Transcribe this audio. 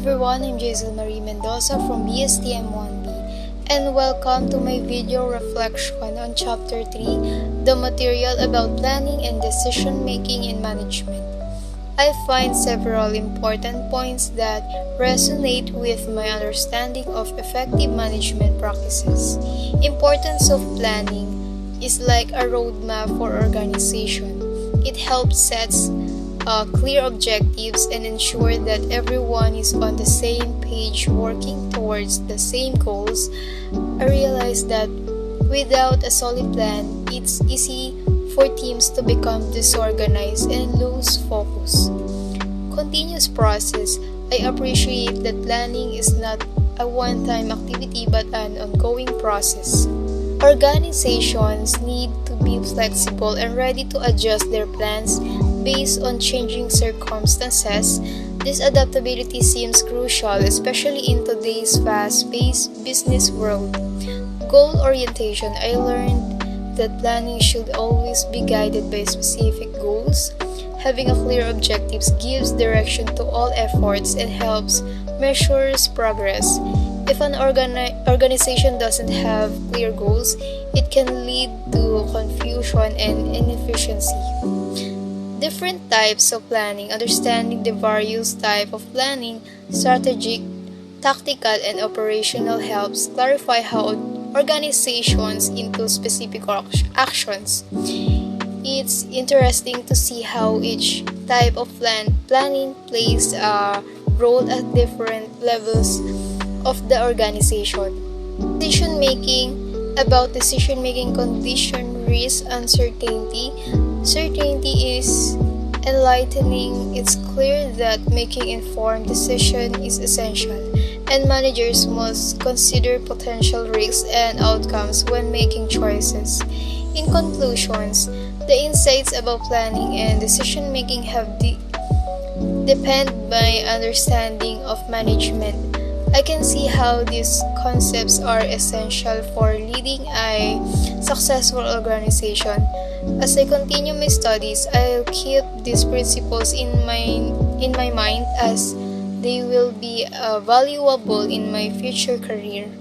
everyone, I'm Jaisal Marie Mendoza from BSTM1B and welcome to my video reflection on Chapter 3, the material about planning and decision making in management. I find several important points that resonate with my understanding of effective management practices. Importance of planning is like a roadmap for organization. It helps set clear objectives and ensure that everyone is on the same page working towards the same goals. I realize that without a solid plan, it's easy for teams to become disorganized and lose focus. Continuous process. I appreciate that planning is not a one-time activity but an ongoing process. Organizations need to be flexible and ready to adjust their plans based on changing circumstances. This adaptability seems crucial, especially in today's fast-paced business world. Goal orientation. I learned that planning should always be guided by specific goals. Having a clear objectives gives direction to all efforts and helps measures progress. If an organization doesn't have clear goals, it can lead to confusion and inefficiency. Different types of planning. Understanding the various types of planning, strategic, tactical, and operational helps clarify how organizations into specific actions. It's interesting to see how each type of planning plays a role at different levels of the organization. Decision making. About decision making condition risk uncertainty. Certainty is enlightening. It's clear that making informed decision is essential, and managers must consider potential risks and outcomes when making choices. In conclusions, the insights about planning and decision making have depend my understanding of management. I can see how these concepts are essential for leading a successful organization. As I continue my studies, I'll keep these principles in my mind as they will be valuable in my future career.